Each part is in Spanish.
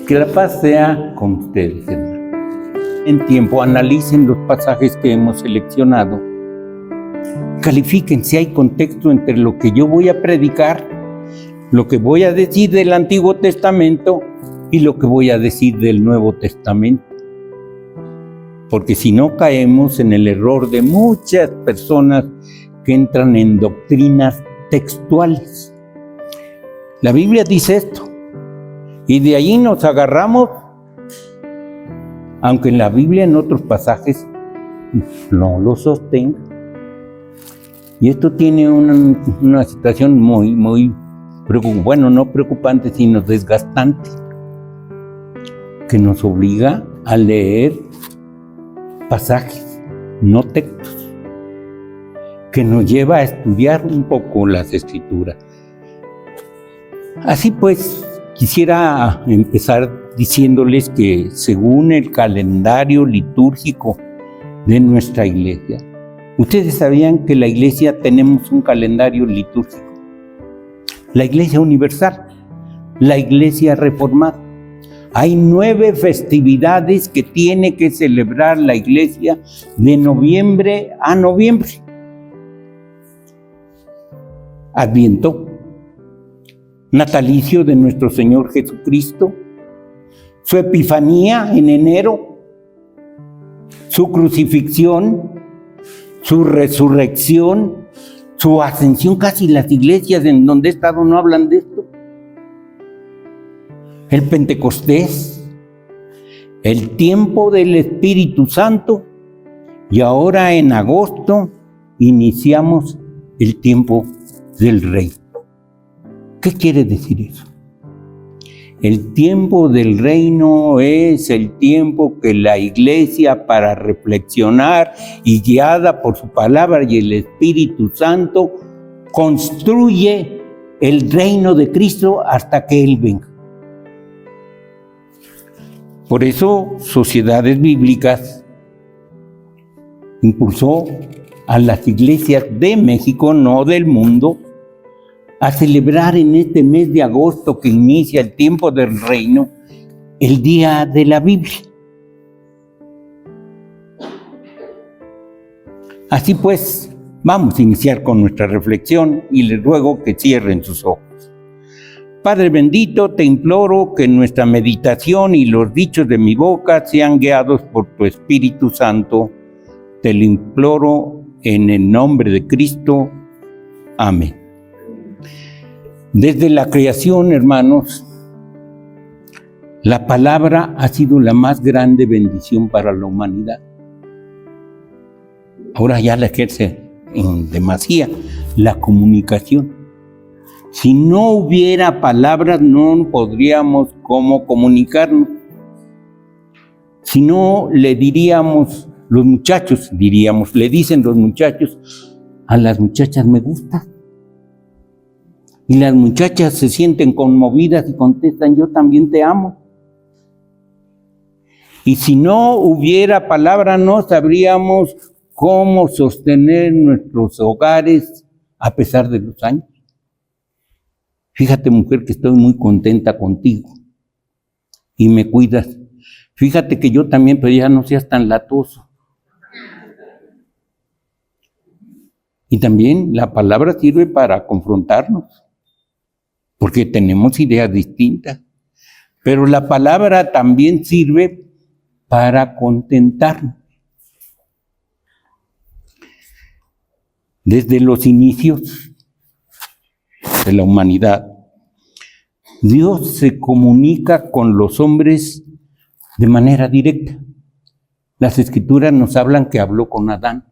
Que la paz sea con ustedes, hermanos. En tiempo, analicen los pasajes que hemos seleccionado. Califiquen si hay contexto entre lo que yo voy a predicar, lo que voy a decir del Antiguo Testamento y lo que voy a decir del Nuevo Testamento. Porque si no, caemos en el error de muchas personas que entran en doctrinas textuales. La Biblia dice esto, y de ahí nos agarramos, aunque en la Biblia en otros pasajes no lo sostenga. Y esto tiene una situación muy bueno, no preocupante, sino desgastante, que nos obliga a leer pasajes, no textos, que nos lleva a estudiar un poco las Escrituras. Así pues, quisiera empezar diciéndoles que según el calendario litúrgico de nuestra iglesia, ustedes sabían que la iglesia tenemos un calendario litúrgico. La iglesia universal, la iglesia reformada. Hay 9 festividades que tiene que celebrar la iglesia de noviembre a noviembre. Adviento, natalicio de nuestro Señor Jesucristo, su epifanía en enero, su crucifixión, su resurrección, su ascensión. Casi las iglesias en donde he estado no hablan de esto. El Pentecostés, el tiempo del Espíritu Santo, y ahora en agosto iniciamos el tiempo del Reino. ¿Qué quiere decir eso? El tiempo del reino es el tiempo que la iglesia, para reflexionar y guiada por su palabra y el Espíritu Santo, construye el reino de Cristo hasta que Él venga. Por eso, Sociedades Bíblicas impulsó a las iglesias de México, no del mundo, a celebrar en este mes de agosto que inicia el tiempo del reino, el Día de la Biblia. Así pues, vamos a iniciar con nuestra reflexión y les ruego que cierren sus ojos. Padre bendito, te imploro que nuestra meditación y los dichos de mi boca sean guiados por tu Espíritu Santo. Te lo imploro en el nombre de Cristo. Amén. Desde la creación, hermanos, la palabra ha sido la más grande bendición para la humanidad. Ahora ya la ejerce en demasía la comunicación. Si no hubiera palabras, no podríamos cómo comunicarnos. Si no, le diríamos, le dicen los muchachos, a las muchachas me gusta. Y las muchachas se sienten conmovidas y contestan, yo también te amo. Y si no hubiera palabra, no sabríamos cómo sostener nuestros hogares a pesar de los años. Fíjate, mujer, que estoy muy contenta contigo y me cuidas. Fíjate que yo también, pero ya no seas tan latoso. Y también la palabra sirve para confrontarnos, porque tenemos ideas distintas. Pero la palabra también sirve para contentarnos. Desde los inicios de la humanidad, Dios se comunica con los hombres de manera directa. Las Escrituras nos hablan que habló con Adán.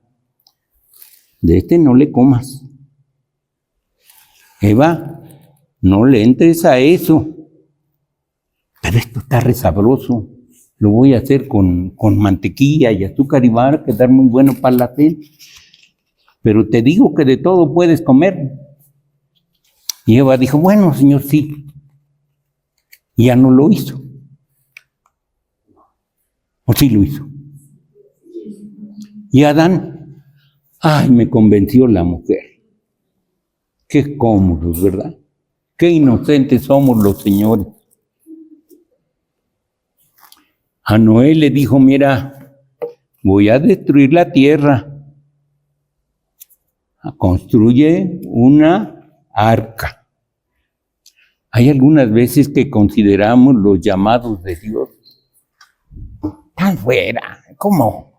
De este no le comas. Eva, no le entres a eso. Pero esto está re sabroso. Lo voy a hacer con mantequilla y azúcar y va a quedar muy bueno para la cena. Pero te digo que de todo puedes comer. Y Eva dijo, bueno, Señor, sí. Y ya no lo hizo. ¿O sí lo hizo? Y Adán, ay, me convenció la mujer. Qué cómodos, ¿verdad? Qué inocentes somos los señores. A Noé le dijo, mira, voy a destruir la tierra. Construye una arca. Hay algunas veces que consideramos los llamados de Dios tan fuera. ¿Cómo,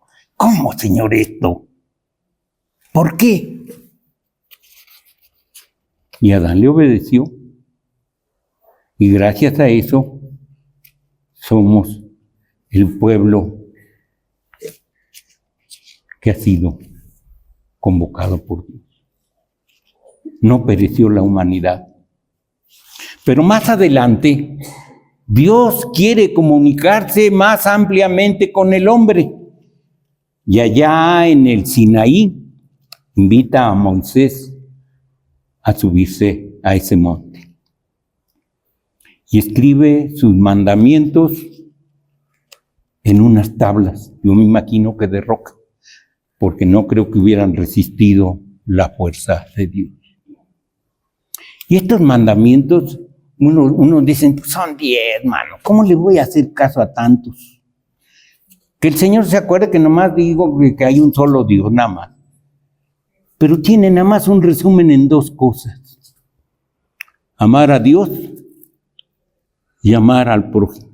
Señor, esto? ¿Por qué? Y Adán le obedeció. Y gracias a eso somos el pueblo que ha sido convocado por Dios. No pereció la humanidad. Pero más adelante, Dios quiere comunicarse más ampliamente con el hombre. Y allá en el Sinaí, invita a Moisés a subirse a ese monte. Y escribe sus mandamientos en unas tablas. Yo me imagino que de roca, porque no creo que hubieran resistido la fuerza de Dios. Y estos mandamientos, unos dicen, pues son 10, mano. ¿Cómo le voy a hacer caso a tantos? Que el Señor se acuerde que nomás digo que hay un solo Dios, nada más. Pero tiene nada más un resumen en 2 cosas. Amar a Dios y amar al prójimo.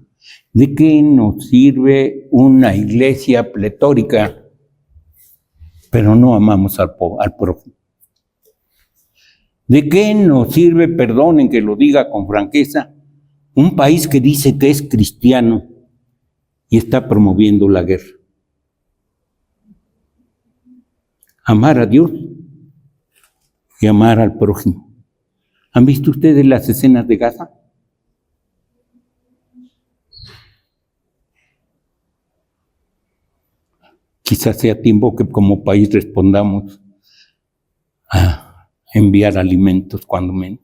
¿De qué nos sirve una iglesia pletórica, pero no amamos al prójimo? ¿De qué nos sirve, perdonen que lo diga con franqueza, un país que dice que es cristiano y está promoviendo la guerra? Amar a Dios y amar al prójimo. ¿Han visto ustedes las escenas de Gaza? Quizás sea tiempo que como país respondamos a enviar alimentos cuando menos.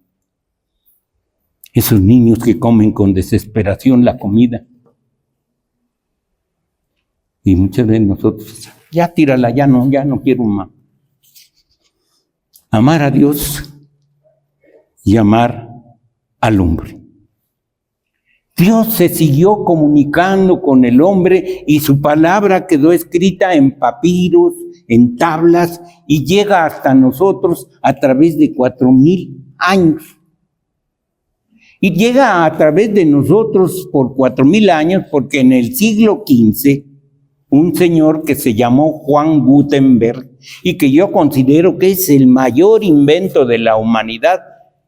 Esos niños que comen con desesperación la comida. Y muchas veces nosotros, ya tírala, ya no quiero más. Amar a Dios y amar al hombre. Dios se siguió comunicando con el hombre y su palabra quedó escrita en papiros, en tablas, y llega hasta nosotros a través de 4,000 años. Y llega a través de nosotros por 4,000 años porque en el siglo XV, un señor que se llamó Juan Gutenberg y que yo considero que es el mayor invento de la humanidad,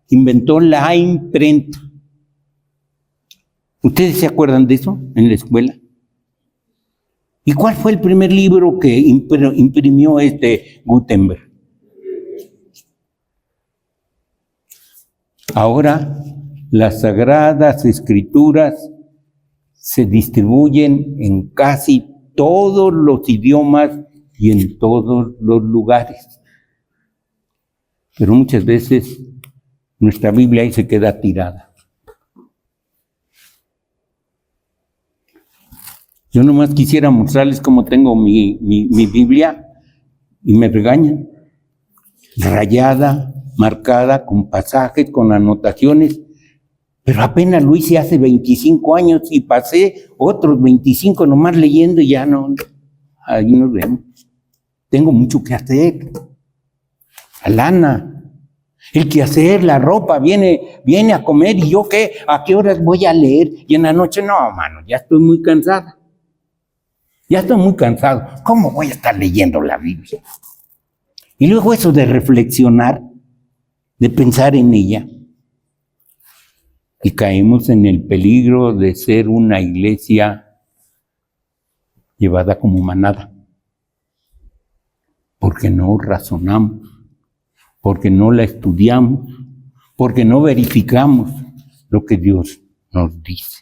inventó la imprenta. ¿Ustedes se acuerdan de eso en la escuela? ¿Y cuál fue el primer libro que imprimió Gutenberg? Ahora las Sagradas Escrituras se distribuyen en casi todos los idiomas y en todos los lugares. Pero muchas veces nuestra Biblia ahí se queda tirada. Yo nomás quisiera mostrarles cómo tengo mi Biblia y me regañan. Rayada, marcada, con pasajes, con anotaciones. Pero apenas lo hice hace 25 años y pasé otros 25 nomás leyendo y ya no. Ahí nos vemos. Tengo mucho que hacer. La lana, el quehacer, la ropa, viene a comer y yo ¿qué? ¿A qué horas voy a leer? Y en la noche, no, mano, ya estoy muy cansada. Ya estoy muy cansado. ¿Cómo voy a estar leyendo la Biblia? Y luego eso de reflexionar, de pensar en ella. Y caemos en el peligro de ser una iglesia llevada como manada. Porque no razonamos, porque no la estudiamos, porque no verificamos lo que Dios nos dice.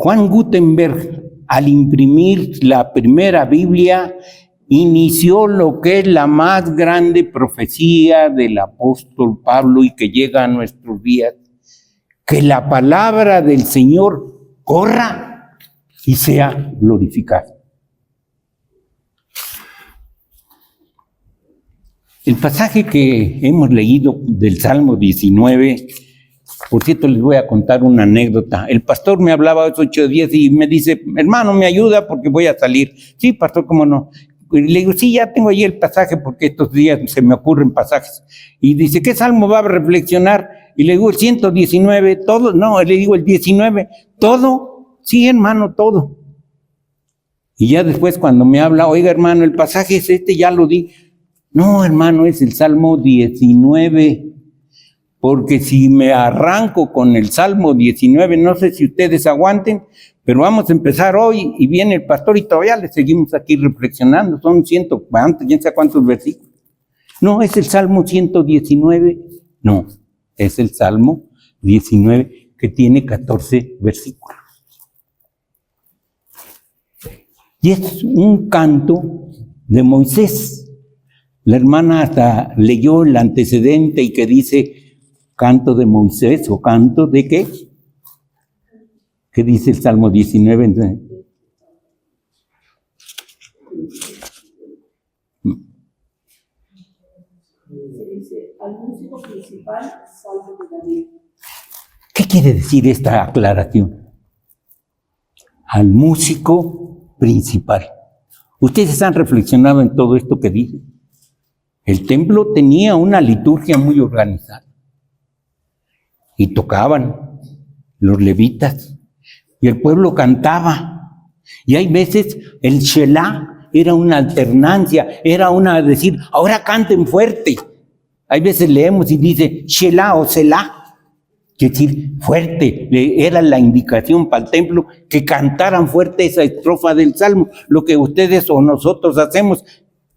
Juan Gutenberg, al imprimir la primera Biblia, inició lo que es la más grande profecía del apóstol Pablo y que llega a nuestros días, que la palabra del Señor corra y sea glorificada. El pasaje que hemos leído del Salmo 19 Por cierto, les voy a contar una anécdota. El pastor me hablaba hace 8 días y me dice, hermano, ¿me ayuda? Porque voy a salir. Sí, pastor, ¿cómo no? Y le digo, sí, ya tengo ahí el pasaje porque estos días se me ocurren pasajes. Y dice, ¿qué salmo va a reflexionar? Y le digo, el 119, todo. No, le digo, el 19, todo. Sí, hermano, todo. Y ya después cuando me habla, oiga, hermano, el pasaje es este, ya lo di. No, hermano, es el Salmo 19. Porque si me arranco con el Salmo 19, no sé si ustedes aguanten, pero vamos a empezar hoy y viene el pastor y todavía le seguimos aquí reflexionando. Son quién sabe cuántos versículos. No, es el Salmo 119. No, es el Salmo 19 que tiene 14 versículos. Y es un canto de Moisés. La hermana hasta leyó el antecedente y que dice canto de Moisés o canto de ¿qué? ¿Qué dice el Salmo 19? Entonces, dice, al músico principal, salmo de David. ¿Qué quiere decir esta aclaración? Al músico principal. Ustedes han reflexionado en todo esto que dice. El templo tenía una liturgia muy organizada. Y tocaban los levitas. Y el pueblo cantaba. Y hay veces el Shelah era una alternancia, era una decir, ahora canten fuerte. Hay veces leemos y dice Shelah o Selah, que decir fuerte, era la indicación para el templo que cantaran fuerte esa estrofa del Salmo. Lo que ustedes o nosotros hacemos,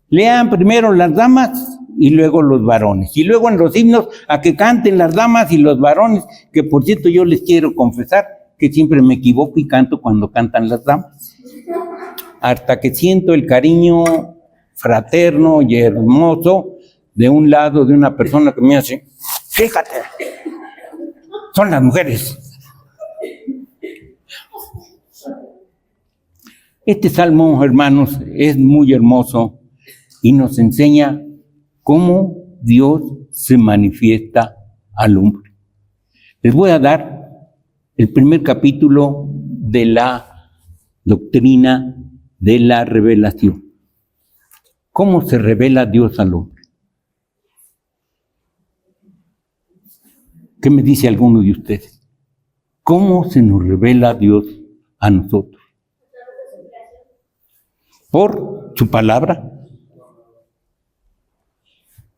lean primero las damas y luego los varones. Y luego en los himnos a que canten las damas y los varones, que por cierto yo les quiero confesar que siempre me equivoco y canto cuando cantan las damas. Hasta que siento el cariño fraterno y hermoso de un lado de una persona que me hace, fíjate, son las mujeres. Este salmo, hermanos, es muy hermoso y nos enseña cómo Dios se manifiesta al hombre. Les voy a dar el primer capítulo de la doctrina de la revelación. ¿Cómo se revela Dios al hombre? ¿Qué me dice alguno de ustedes? ¿Cómo se nos revela Dios a nosotros? Por su palabra.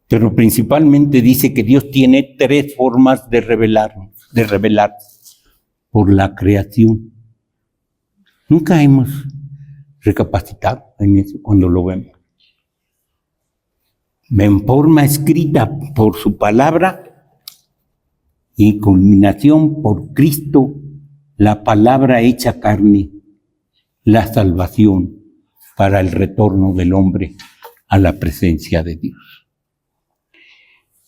Pero principalmente dice que Dios tiene 3 formas de revelarnos, de revelar. Por la creación. Nunca hemos recapacitado en eso cuando lo vemos. En forma escrita por su palabra y culminación por Cristo, la palabra hecha carne, la salvación para el retorno del hombre a la presencia de Dios.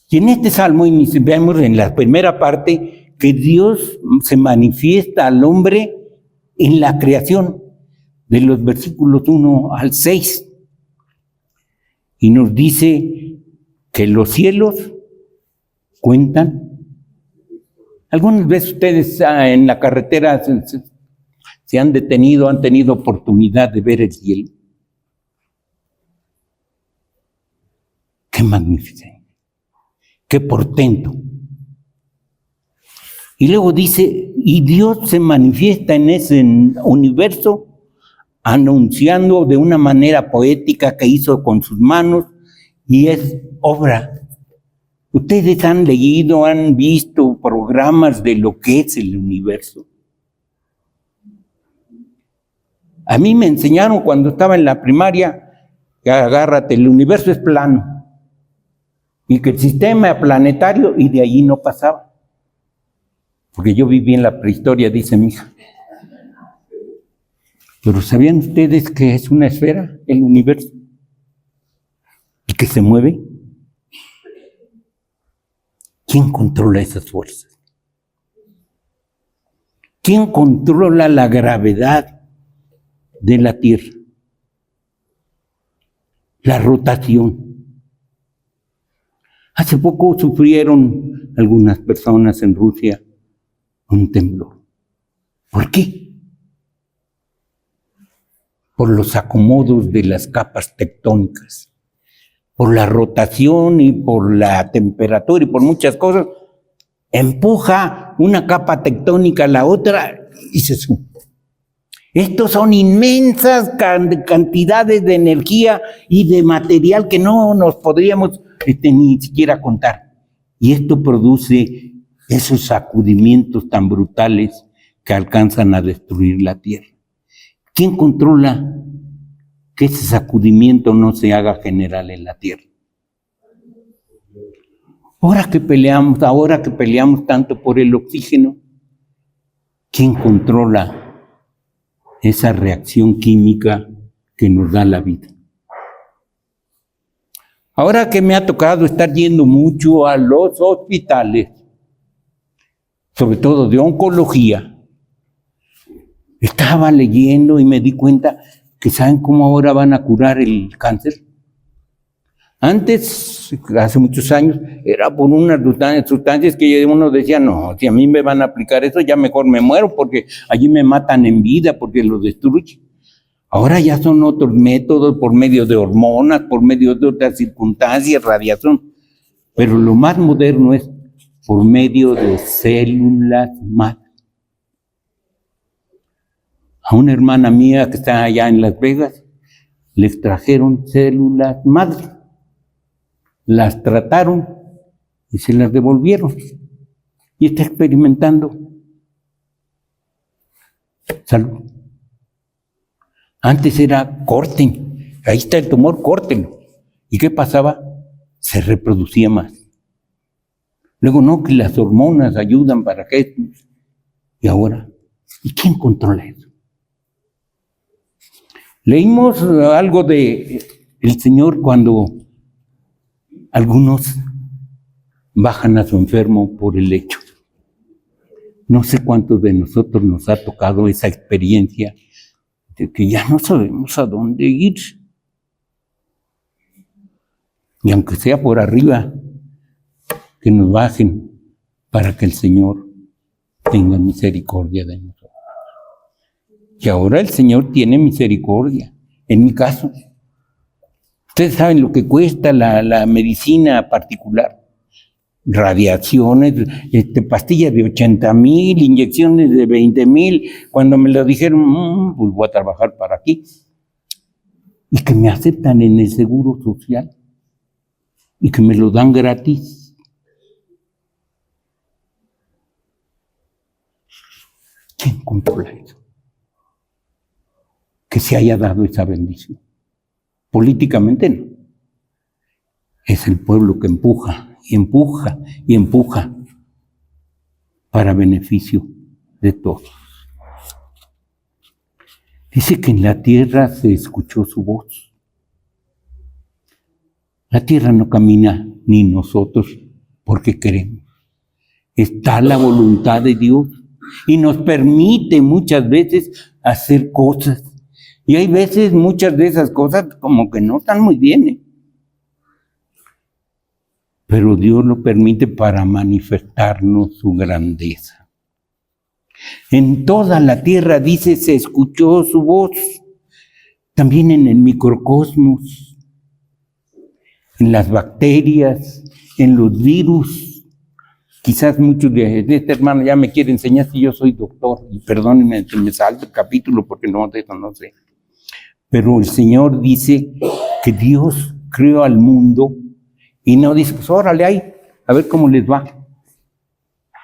Y en este salmo vemos en la primera parte que Dios se manifiesta al hombre en la creación, de los versículos 1 al 6. Y nos dice que los cielos cuentan. Algunas veces ustedes en la carretera se han detenido, han tenido oportunidad de ver el cielo. Qué magnificente, qué portento. Y luego dice, y Dios se manifiesta en ese universo anunciando de una manera poética que hizo con sus manos y es obra. Ustedes han leído, han visto programas de lo que es el universo. A mí me enseñaron cuando estaba en la primaria que agárrate, el universo es plano y que el sistema planetario y de allí no pasaba. Porque yo viví en la prehistoria, dice mi hija. Pero ¿sabían ustedes que es una esfera, el universo? ¿Y que se mueve? ¿Quién controla esas fuerzas? ¿Quién controla la gravedad de la Tierra? La rotación. Hace poco sufrieron algunas personas en Rusia un temblor. ¿Por qué? Por los acomodos de las capas tectónicas, por la rotación y por la temperatura y por muchas cosas, empuja una capa tectónica a la otra y se sube. Estos son inmensas cantidades de energía y de material que no nos podríamos ni siquiera contar. Y esto produce esos sacudimientos tan brutales que alcanzan a destruir la Tierra. ¿Quién controla que ese sacudimiento no se haga general en la Tierra? Ahora que peleamos tanto por el oxígeno, ¿quién controla esa reacción química que nos da la vida? Ahora que me ha tocado estar yendo mucho a los hospitales, sobre todo de oncología, estaba leyendo y me di cuenta que ¿saben cómo ahora van a curar el cáncer? Antes, hace muchos años, era por unas sustancias que uno decía, no, si a mí me van a aplicar eso, ya mejor me muero porque allí me matan en vida, porque lo destruyen. Ahora ya son otros métodos, por medio de hormonas, por medio de otras circunstancias, radiación. Pero lo más moderno es por medio de células madre. A una hermana mía que está allá en Las Vegas, le extrajeron células madre. Las trataron y se las devolvieron. Y está experimentando salud. Antes era corten, ahí está el tumor, córtenlo. ¿Y qué pasaba? Se reproducía más. Luego no, que las hormonas ayudan para que... Y ahora, ¿y quién controla eso? Leímos algo de el Señor cuando algunos bajan a su enfermo por el lecho. No sé cuántos de nosotros nos ha tocado esa experiencia de que ya no sabemos a dónde ir. Y aunque sea por arriba, que nos bajen para que el Señor tenga misericordia de nosotros. Y ahora el Señor tiene misericordia. En mi caso, ustedes saben lo que cuesta la medicina particular. Radiaciones, pastillas de 80,000, inyecciones de 20,000. Cuando me lo dijeron, pues voy a trabajar para aquí. Y que me aceptan en el seguro social. Y que me lo dan gratis. ¿Quién controla eso? Que se haya dado esa bendición. Políticamente no. Es el pueblo que empuja y empuja y empuja para beneficio de todos. Dice que en la tierra se escuchó su voz. La tierra no camina ni nosotros porque queremos. Está la voluntad de Dios y nos permite muchas veces hacer cosas. Y hay veces muchas de esas cosas como que no están muy bien, ¿eh? Pero Dios lo permite para manifestarnos su grandeza. En toda la tierra, dice, se escuchó su voz. También en el microcosmos, en las bacterias, en los virus. Quizás muchos de este hermano ya me quiere enseñar si yo soy doctor. Y perdónenme si me salto el capítulo porque no, de eso no sé. Pero el Señor dice que Dios creó al mundo y no dice, pues órale ahí, a ver cómo les va.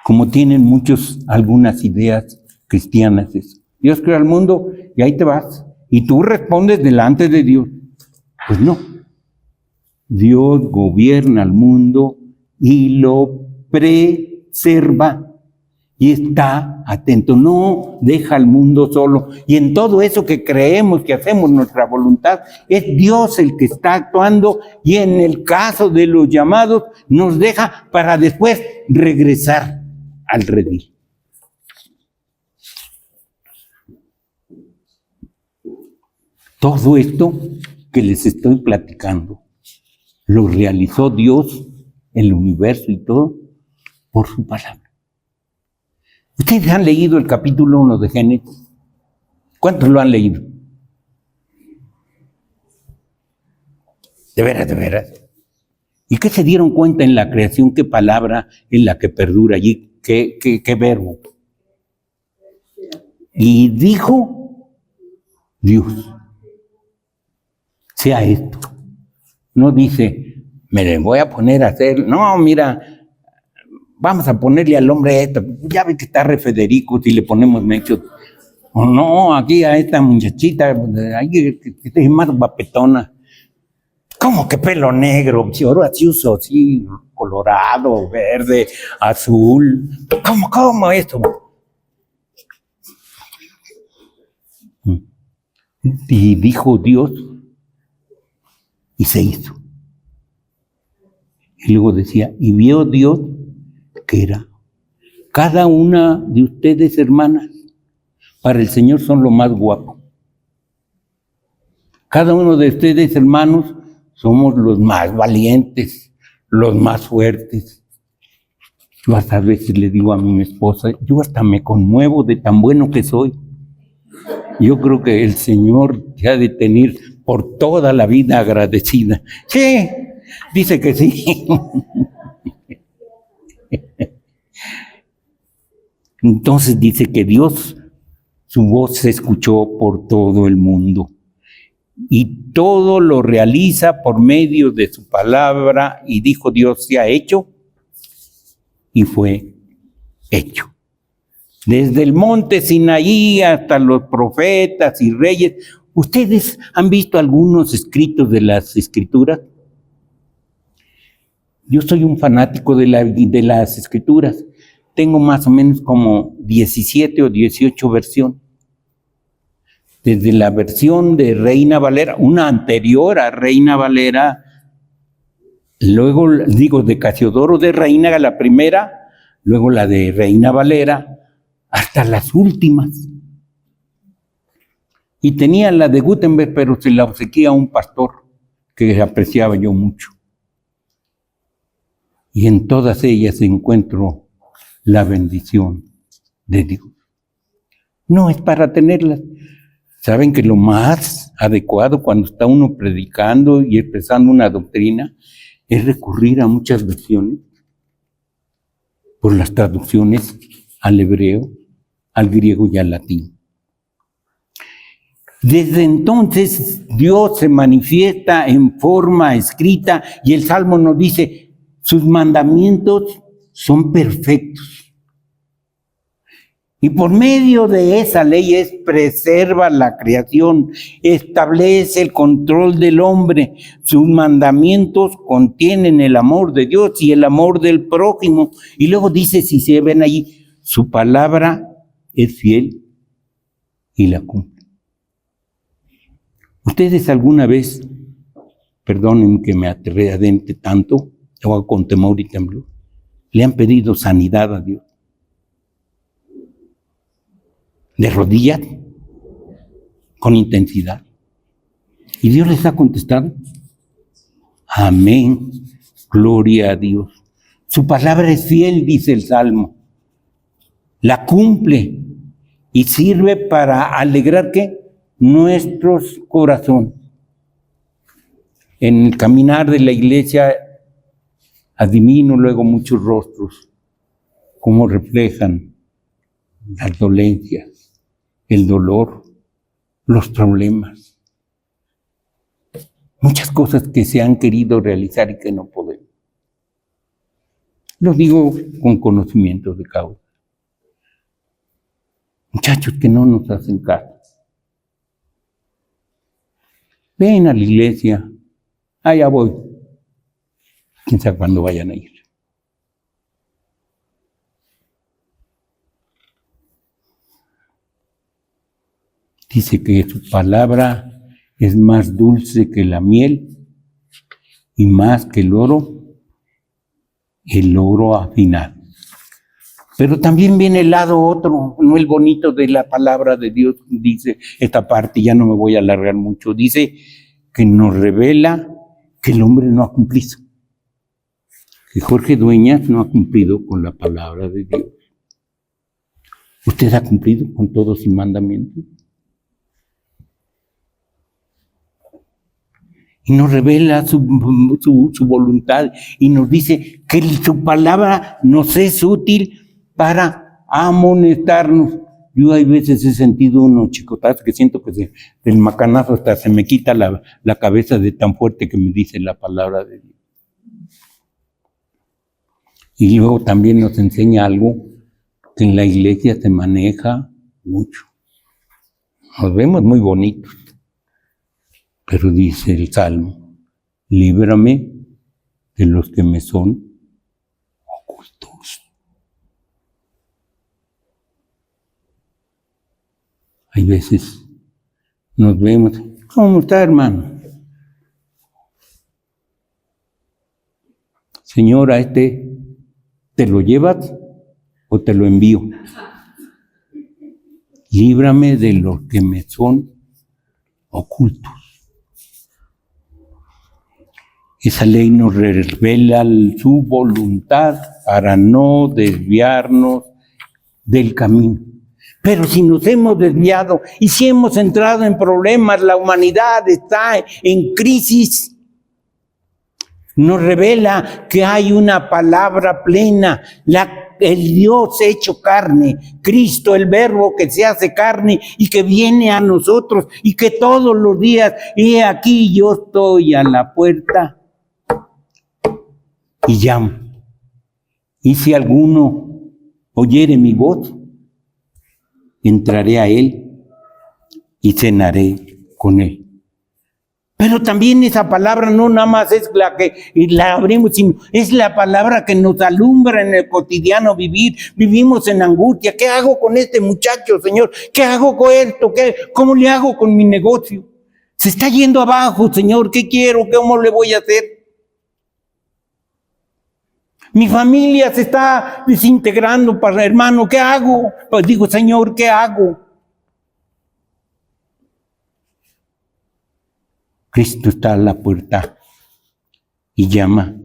Como tienen muchos, algunas ideas cristianas. Eso. Dios creó al mundo y ahí te vas. Y tú respondes delante de Dios. Pues no. Dios gobierna al mundo y lo preserva. Y está atento, no deja al mundo solo. Y en todo eso que creemos, que hacemos nuestra voluntad, es Dios el que está actuando. Y en el caso de los llamados, nos deja para después regresar al redil. Todo esto que les estoy platicando, lo realizó Dios, el universo y todo, por su palabra. ¿Ustedes han leído el capítulo 1 de Génesis? ¿Cuántos lo han leído? De veras, de veras. ¿Y qué se dieron cuenta en la creación? ¿Qué palabra es la que perdura allí? ¿Qué verbo? Y dijo Dios, sea esto. No dice, me le voy a poner a hacer. No, mira, vamos a ponerle al hombre esto. Ya ve que está re Federico si le ponemos Mecho. O no, aquí a esta muchachita, que es más guapetona. ¿Cómo que pelo negro? Si ahora sí uso así, colorado, verde, azul. ¿Cómo esto? Y dijo Dios, y se hizo. Y luego decía, y vio Dios que era. Cada una de ustedes, hermanas, para el Señor son lo más guapo. Cada uno de ustedes, hermanos, somos los más valientes, los más fuertes. Yo hasta a veces le digo a mi esposa, yo hasta me conmuevo de tan bueno que soy. Yo creo que el Señor te ha de tener por toda la vida agradecida. Sí, dice que sí. Entonces dice que Dios, su voz se escuchó por todo el mundo. Y todo lo realiza por medio de su palabra, y dijo Dios, se ha hecho, y fue hecho. Desde el monte Sinaí hasta los profetas y reyes. ¿Ustedes han visto algunos escritos de las Escrituras? Yo soy un fanático de las Escrituras. Tengo más o menos como 17 o 18 versiones. Desde la versión de Reina Valera, una anterior a Reina Valera, luego digo de Casiodoro de Reina, la primera, luego la de Reina Valera, hasta las últimas. Y tenía la de Gutenberg, pero se la obsequía a un pastor que apreciaba yo mucho. Y en todas ellas encuentro la bendición de Dios. No es para tenerlas. Saben que lo más adecuado cuando está uno predicando y expresando una doctrina es recurrir a muchas versiones por las traducciones al hebreo, al griego y al latín. Desde entonces Dios se manifiesta en forma escrita y el Salmo nos dice, sus mandamientos son perfectos. Y por medio de esa ley preserva la creación, establece el control del hombre. Sus mandamientos contienen el amor de Dios y el amor del prójimo. Y luego dice, si se ven allí, su palabra es fiel y la cumple. ¿Ustedes alguna vez, perdonen que me adente tanto, lo hago con temor y temblor, le han pedido sanidad a Dios? De rodillas, con intensidad. Y Dios les ha contestado. Amén. Gloria a Dios. Su palabra es fiel, dice el Salmo. La cumple y sirve para alegrar ¿qué? Nuestros corazones. En el caminar de la iglesia adivino luego muchos rostros, cómo reflejan las dolencias, el dolor, los problemas. Muchas cosas que se han querido realizar y que no podemos. Lo digo con conocimiento de causa. Muchachos que no nos hacen caso. Ven a la iglesia, allá voy. Quién sabe cuándo vayan a ir. Dice que su palabra es más dulce que la miel y más que el oro afinado. Pero también viene el lado otro, no el bonito de la palabra de Dios, dice esta parte, ya no me voy a alargar mucho, dice que nos revela que el hombre no ha cumplido, que Jorge Dueñas no ha cumplido con la palabra de Dios. ¿Usted ha cumplido con todos sus mandamientos? Y nos revela su voluntad y nos dice que su palabra nos es útil para amonestarnos. Yo hay veces he sentido unos chicotazos que siento que del macanazo hasta se me quita la cabeza de tan fuerte que me dice la palabra de Dios. Y luego también nos enseña algo que en la iglesia se maneja mucho. Nos vemos muy bonitos. Pero dice el Salmo, líbrame de los que me son ocultos. Hay veces nos vemos, ¿cómo está, hermano? Señora, ¿te lo llevas o te lo envío? Líbrame de los que me son ocultos. Esa ley nos revela su voluntad para no desviarnos del camino. Pero si nos hemos desviado y si hemos entrado en problemas, la humanidad está en crisis, nos revela que hay una palabra plena, el Dios hecho carne, Cristo, el Verbo que se hace carne y que viene a nosotros y que todos los días, he aquí yo estoy a la puerta y llamo. Y si alguno oyere mi voz, entraré a él y cenaré con él. Pero también esa palabra no nada más es la que la abrimos, sino es la palabra que nos alumbra en el cotidiano vivir. Vivimos en angustia. ¿Qué hago con este muchacho, Señor? ¿Qué hago con esto? ¿Cómo le hago con mi negocio? Se está yendo abajo, Señor. ¿Qué quiero? ¿Cómo le voy a hacer? Mi familia se está desintegrando, hermano. ¿Qué hago? Pues digo, Señor, ¿qué hago? Cristo está a la puerta y llama,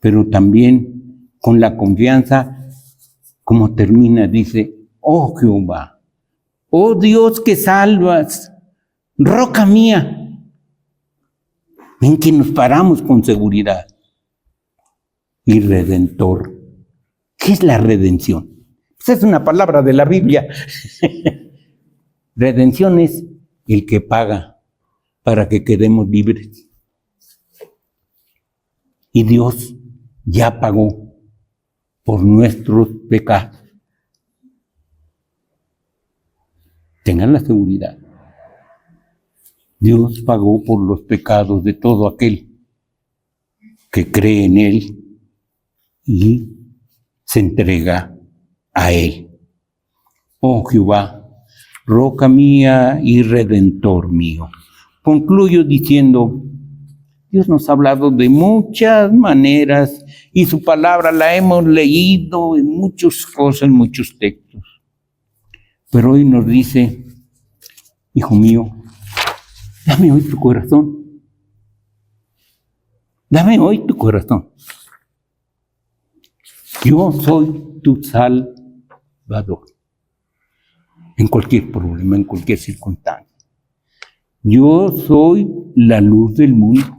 pero también con la confianza, como termina, dice, oh Jehová, oh Dios que salvas, roca mía, en que nos paramos con seguridad. Y redentor. ¿Qué es la redención? Pues es una palabra de la Biblia. Redención es el que paga para que quedemos libres. Y Dios ya pagó por nuestros pecados. Tengan la seguridad. Dios pagó por los pecados de todo aquel que cree en Él y se entrega a Él. Oh Jehová, roca mía y redentor mío. Concluyo diciendo, Dios nos ha hablado de muchas maneras y su palabra la hemos leído en muchas cosas, en muchos textos. Pero hoy nos dice, hijo mío, dame hoy tu corazón. Dame hoy tu corazón. Yo soy tu Salvador. En cualquier problema, en cualquier circunstancia. Yo soy la luz del mundo.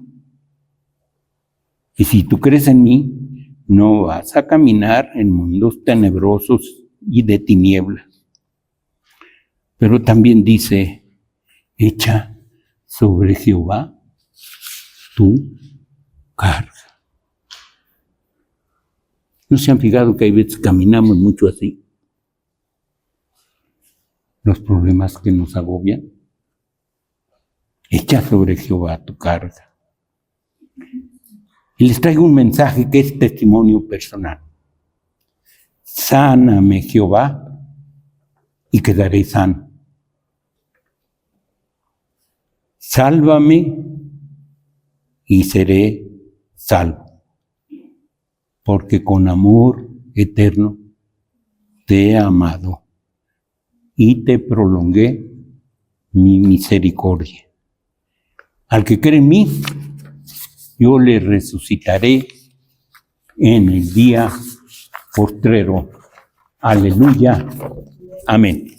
Y si tú crees en mí, no vas a caminar en mundos tenebrosos y de tinieblas. Pero también dice, echa sobre Jehová tu carga. ¿No se han fijado que hay veces caminamos mucho así? Los problemas que nos agobian. Echa sobre Jehová tu carga. Y les traigo un mensaje que es testimonio personal. Sáname, Jehová, y quedaré sano. Sálvame y seré salvo. Porque con amor eterno te he amado y te prolongué mi misericordia. Al que cree en mí, yo le resucitaré en el día postrero. Aleluya. Amén.